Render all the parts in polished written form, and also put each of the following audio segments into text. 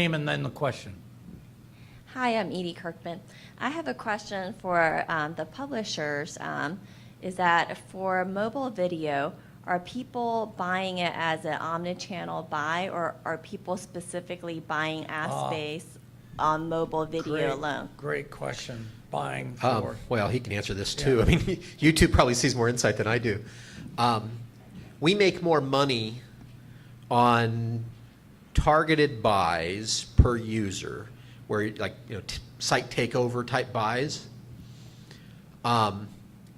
name and then the question. Hi, I'm Edie Kirkman. I have a question for the publishers. Is that for mobile video, are people buying it as an omnichannel buy, or are people specifically buying ad space on mobile video alone? Great question. Buying for. Well, he can answer this too. Yeah. I mean, YouTube probably sees more insight than I do. We make more money on targeted buys per user, where like site takeover type buys.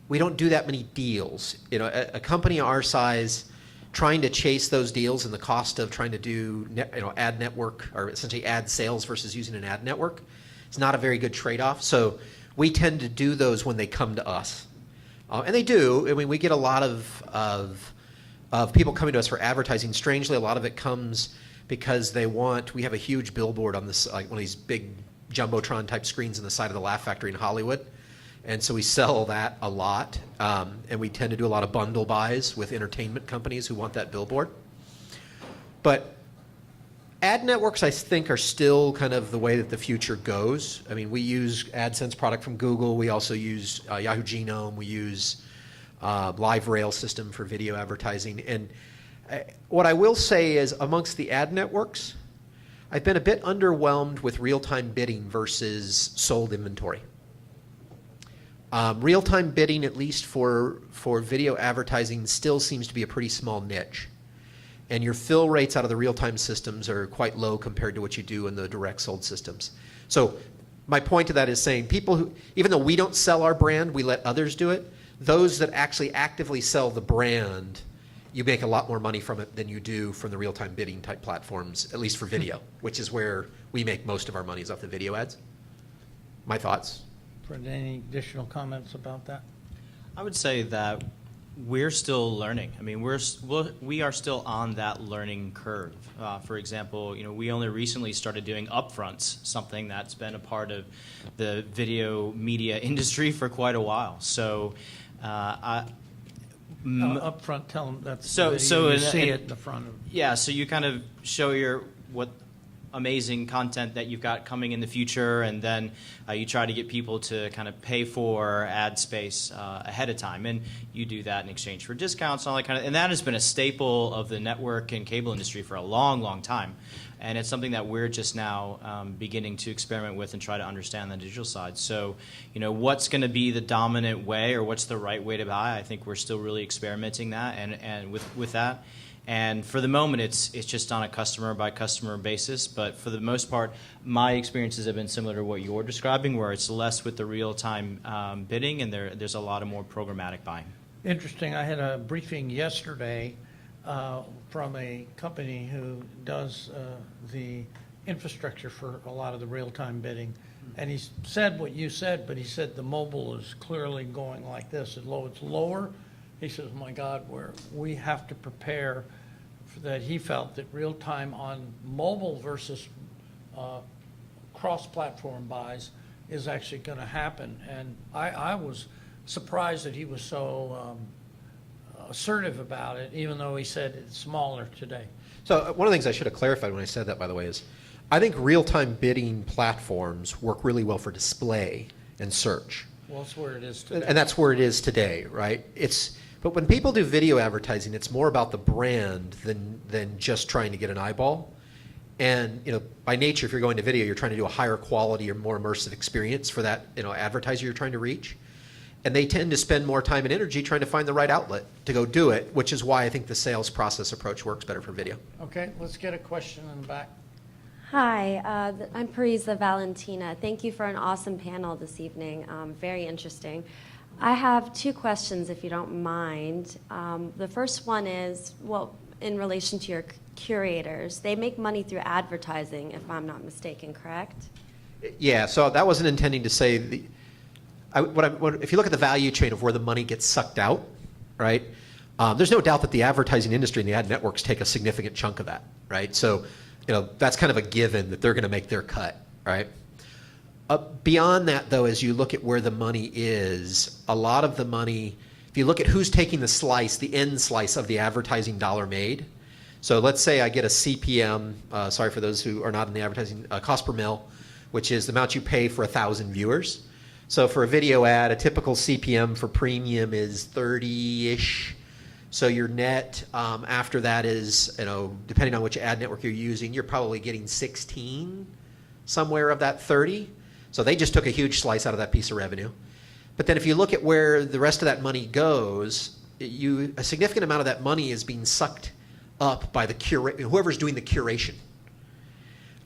We don't do that many deals. A company our size trying to chase those deals and the cost of trying to do ad network, or essentially ad sales versus using an ad network, it's not a very good trade-off. So we tend to do those when they come to us, and they do. I mean, we get a lot of people coming to us for advertising. Strangely, a lot of it comes because we have a huge billboard on this, like one of these big jumbotron type screens on the side of the Laugh Factory in Hollywood. And so we sell that a lot, and we tend to do a lot of bundle buys with entertainment companies who want that billboard. But ad networks, I think, are still kind of the way that the future goes. I mean, we use AdSense product from Google. We also use Yahoo Genome. We use Live Rail system for video advertising. And what I will say is, amongst the ad networks, I've been a bit underwhelmed with real-time bidding versus sold inventory. Real-time bidding, at least for video advertising, still seems to be a pretty small niche. And your fill rates out of the real-time systems are quite low compared to what you do in the direct sold systems. So my point to that is saying people who, even though we don't sell our brand, we let others do it, those that actually actively sell the brand, you make a lot more money from it than you do from the real-time bidding type platforms, at least for video, which is where we make most of our money, is off the video ads. My thoughts. Fred, any additional comments about that? I would say that we're still learning. I mean, we are still on that learning curve. For example, we only recently started doing upfronts, something that's been a part of the video media industry for quite a while. So, upfront, tell them that's you see it in the front of. Yeah, so you kind of show what amazing content that you've got coming in the future, and then you try to get people to kind of pay for ad space ahead of time, and you do that in exchange for discounts and all that kind of, and that has been a staple of the network and cable industry for a long, long time, and it's something that we're just now beginning to experiment with and try to understand the digital side. So, what's going to be the dominant way, or what's the right way to buy? I think we're still really experimenting that and with that. And for the moment, it's just on a customer-by-customer basis. But for the most part, my experiences have been similar to what you're describing, where it's less with the real-time bidding, and there's a lot of more programmatic buying. Interesting. I had a briefing yesterday from a company who does the infrastructure for a lot of the real-time bidding. And he said what you said, but he said the mobile is clearly going like this. It's lower. He says, oh my God, we have to prepare for that. He felt that real time on mobile versus cross-platform buys is actually going to happen. And I was surprised that he was so assertive about it, even though he said it's smaller today. So one of the things I should have clarified when I said that, by the way, is I think real-time bidding platforms work really well for display and search. Well, that's where it is today. And that's where it is today, right? But when people do video advertising, it's more about the brand than just trying to get an eyeball. And by nature, if you're going to video, you're trying to do a higher quality or more immersive experience for that advertiser you're trying to reach. And they tend to spend more time and energy trying to find the right outlet to go do it, which is why I think the sales process approach works better for video. Okay, let's get a question in the back. Hi, I'm Parisa Valentina. Thank you for an awesome panel this evening. Very interesting. I have two questions, if you don't mind. The first one is, in relation to your curators, they make money through advertising, if I'm not mistaken, correct? Yeah, so that wasn't intending to say if you look at the value chain of where the money gets sucked out, right? There's no doubt that the advertising industry and the ad networks take a significant chunk of that, right? So, that's kind of a given that they're going to make their cut, right? Beyond that, though, as you look at where the money is, a lot of the money, if you look at who's taking the end slice of the advertising dollar made, So let's say I get a CPM, sorry for those who are not in the advertising, cost per mil, which is the amount you pay for 1,000 viewers. So for a video ad, a typical CPM for premium is 30-ish. So your net after that is, depending on which ad network you're using, you're probably getting 16 somewhere of that 30. So they just took a huge slice out of that piece of revenue. But then if you look at where the rest of that money goes, a significant amount of that money is being sucked up by whoever's doing the curation.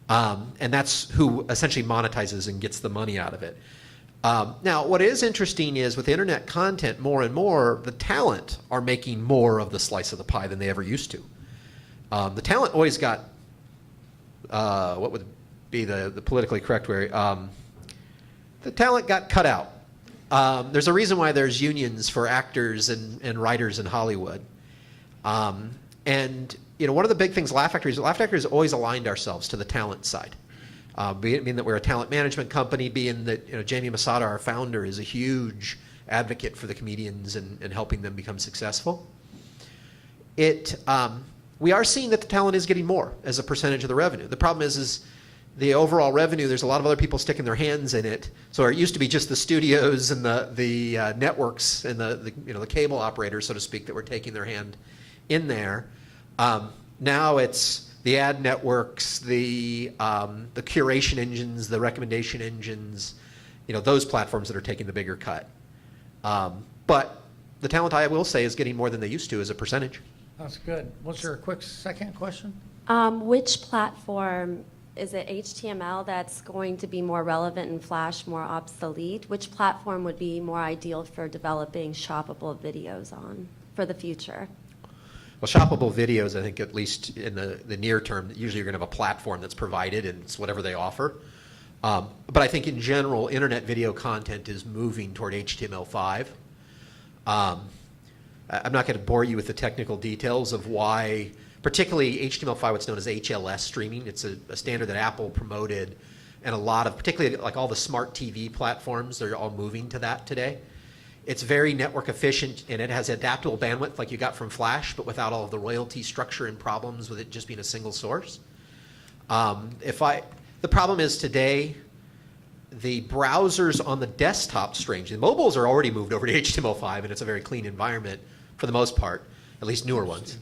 And that's who essentially monetizes and gets the money out of it. Now, what is interesting is with internet content, more and more, the talent are making more of the slice of the pie than they ever used to. The talent always got, what would be the politically correct way? The talent got cut out. There's a reason why there's unions for actors and writers in Hollywood. And one of the big things Laugh Factory has always aligned ourselves to the talent side. Being that we're a talent management company, being that Jamie Masada, our founder, is a huge advocate for the comedians and helping them become successful. We are seeing that the talent is getting more as a percentage of the revenue. The problem is the overall revenue, there's a lot of other people sticking their hands in it. So it used to be just the studios and the networks and the cable operators, so to speak, that were taking their hand in there. Now it's the ad networks, the curation engines, the recommendation engines, those platforms that are taking the bigger cut. But the talent, I will say, is getting more than they used to as a percentage. That's good. Was there a quick second question? Which platform, is it HTML that's going to be more relevant and Flash more obsolete? Which platform would be more ideal for developing shoppable videos on for the future? Well, shoppable videos, I think at least in the near term, usually you're going to have a platform that's provided and it's whatever they offer. But I think in general, internet video content is moving toward HTML5. I'm not going to bore you with the technical details of why, particularly HTML5, what's known as HLS streaming. It's a standard that Apple promoted, and a lot of, particularly like all the smart TV platforms, they're all moving to that today. It's very network efficient, and it has adaptable bandwidth like you got from Flash, but without all of the royalty structure and problems with it just being a single source. The problem is today, the browsers on the desktop, strangely, the mobiles are already moved over to HTML5, and it's a very clean environment for the most part, at least newer ones.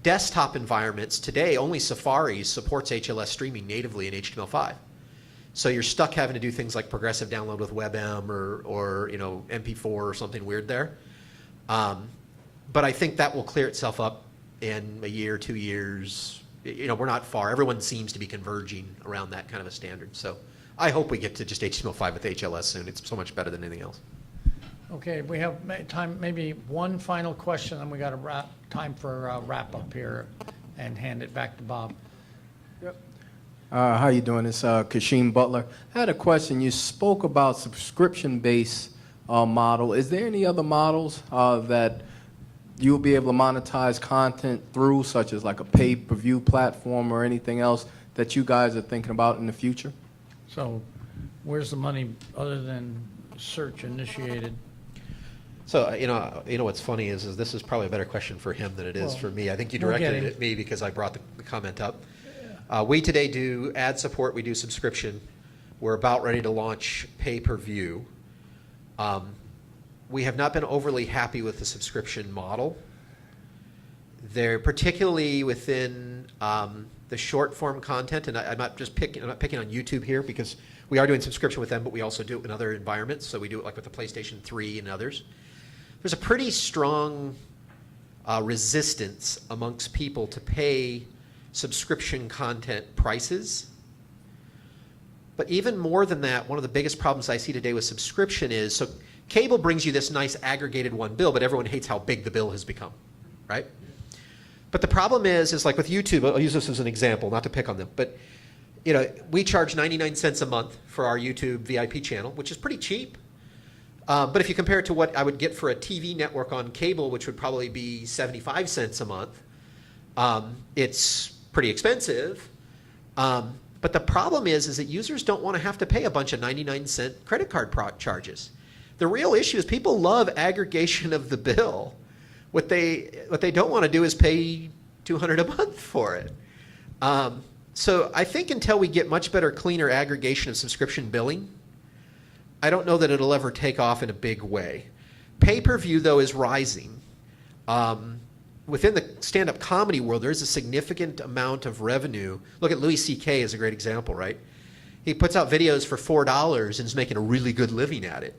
Desktop environments today, only Safari supports HLS streaming natively in HTML5. So you're stuck having to do things like progressive download with WebM or MP4 or something weird there. But I think that will clear itself up in a year, 2 years. We're not far. Everyone seems to be converging around that kind of a standard. So I hope we get to just HTML5 with HLS soon. It's so much better than anything else. Okay, we have time, maybe one final question, and we got time for a wrap up here and hand it back to Bob. Yep. How you doing? It's Kashim Butler. I had a question. You spoke about subscription-based model. Is there any other models that you'll be able to monetize content through, such as like a pay-per-view platform or anything else that you guys are thinking about in the future? So where's the money other than search initiated? So, what's funny is this is probably a better question for him than it is for me. I think you directed it at me because I brought the comment up. We today do ad support. We do subscription. We're about ready to launch pay-per-view. We have not been overly happy with the subscription model. They're particularly within the short-form content, and I'm not picking on YouTube here because we are doing subscription with them, but we also do it in other environments. So we do it like with the PlayStation 3 and others. There's a pretty strong resistance amongst people to pay subscription content prices. But even more than that, one of the biggest problems I see today with subscription is, so cable brings you this nice aggregated one bill, but everyone hates how big the bill has become, right? But the problem is like with YouTube, I'll use this as an example, not to pick on them, but we charge 99 cents a month for our YouTube VIP channel, which is pretty cheap. But if you compare it to what I would get for a TV network on cable, which would probably be 75 cents a month, it's pretty expensive. But the problem is that users don't want to have to pay a bunch of 99-cent credit card charges. The real issue is people love aggregation of the bill. What they don't want to do is pay $200 $200 a month for it. So I think until we get much better, cleaner aggregation of subscription billing, I don't know that it'll ever take off in a big way. Pay-per-view, though, is rising. Within the stand-up comedy world, there is a significant amount of revenue. Look at Louis C.K. as a great example, right? He puts out videos for $4 and is making a really good living at it.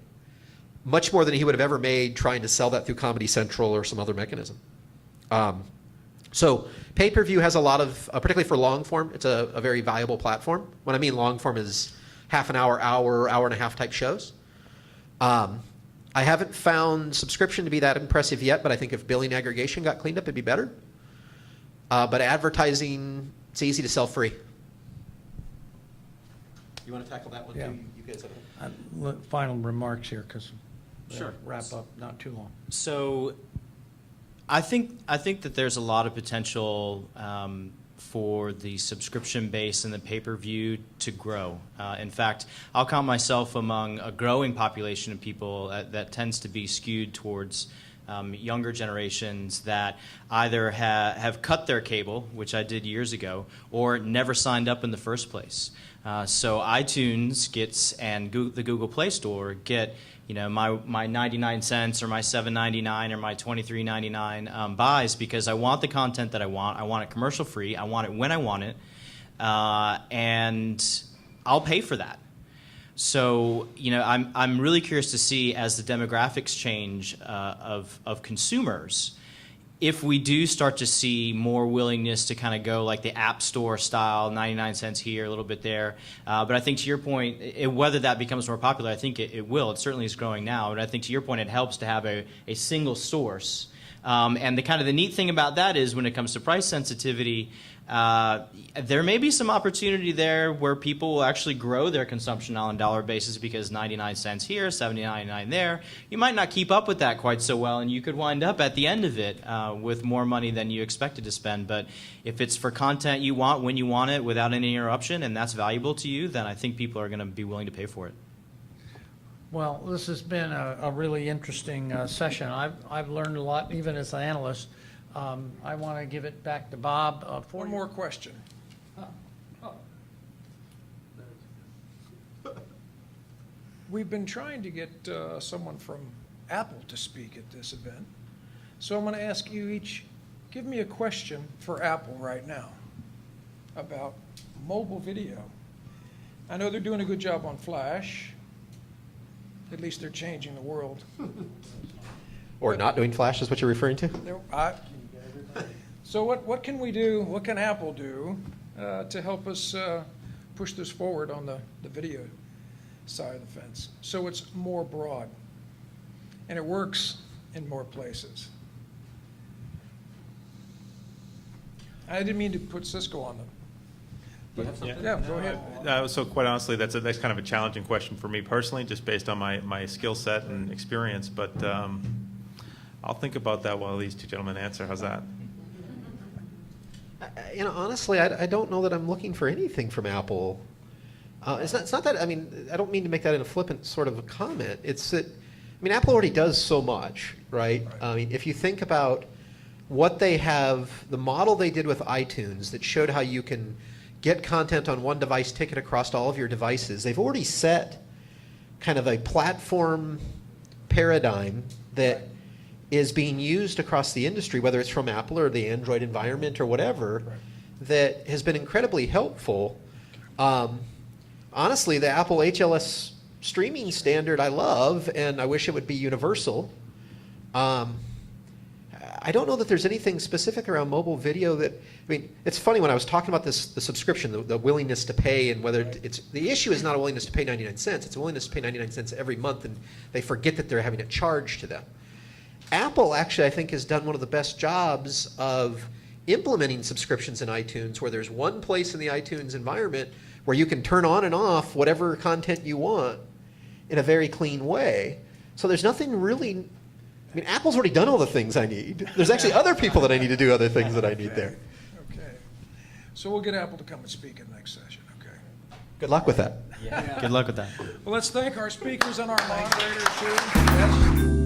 Much more than he would have ever made trying to sell that through Comedy Central or some other mechanism. So pay-per-view has a lot of, particularly for long form, it's a very valuable platform. What I mean long form is half an hour, hour and a half type shows. I haven't found subscription to be that impressive yet, but I think if billing aggregation got cleaned up, it'd be better. But advertising, it's easy to sell free. You want to tackle that one Yeah. too? You guys have Final remarks here, because Sure. wrap up not too long. So I think that there's a lot of potential for the subscription base and the pay-per-view to grow. In fact, I'll count myself among a growing population of people that tends to be skewed towards younger generations that either have cut their cable, which I did years ago, or never signed up in the first place. So iTunes gets and the Google Play Store get my 99 cents or my $7.99 or my $23.99 buys because I want the content that I want. I want it commercial free. I want it when I want it, and I'll pay for that. So I'm really curious to see as the demographics change of consumers, if we do start to see more willingness to kind of go like the App Store style, 99 cents here, a little bit there. But I think to your point, whether that becomes more popular, I think it will. It certainly is growing now. But I think to your point, it helps to have a single source. And the neat thing about that is when it comes to price sensitivity, there may be some opportunity there where people will actually grow their consumption on a dollar basis because 99 cents here, $70.99 there. You might not keep up with that quite so well, and you could wind up at the end of it with more money than you expected to spend. But if it's for content you want when you want it without any interruption and that's valuable to you, then I think people are going to be willing to pay for it. Well, this has been a really interesting session. I've learned a lot, even as an analyst. I want to give it back to Bob. One more question. We've been trying to get someone from Apple to speak at this event. So I'm going to ask you each, give me a question for Apple right now about mobile video. I know they're doing a good job on Flash. At least they're changing the world. Or not doing Flash is what you're referring to? So what can we do, what can Apple do to help us push this forward on the video side of the fence so it's more broad and it works in more places? I didn't mean to put Cisco on them. Yeah, go ahead. So quite honestly, that's kind of a challenging question for me personally, just based on my skill set and experience. But I'll think about that while these two gentlemen answer. How's that? Honestly, I don't know that I'm looking for anything from Apple. It's not that, I don't mean to make that in a flippant sort of a comment. It's that, Apple already does so much, right? If you think about what they have, the model they did with iTunes that showed how you can get content on one device, take it across all of your devices, they've already set kind of a platform paradigm that is being used across the industry, whether it's from Apple or the Android environment or whatever, that has been incredibly helpful. Honestly, the Apple HLS streaming standard I love, and I wish it would be universal. I don't know that there's anything specific around mobile video that, it's funny when I was talking about the subscription, the willingness to pay, and whether it's, the issue is not a willingness to pay 99 cents, it's a willingness to pay 99 cents every month, and they forget that they're having it charged to them. Apple actually, I think, has done one of the best jobs of implementing subscriptions in iTunes, where there's one place in the iTunes environment where you can turn on and off whatever content you want in a very clean way. So there's nothing really, Apple's already done all the things I need. There's actually other people that I need to do other things that I need there. Okay. So we'll get Apple to come and speak in the next session, okay? Good luck with that. Yeah. Good luck with that. Well, let's thank our speakers and our moderators too. Yes.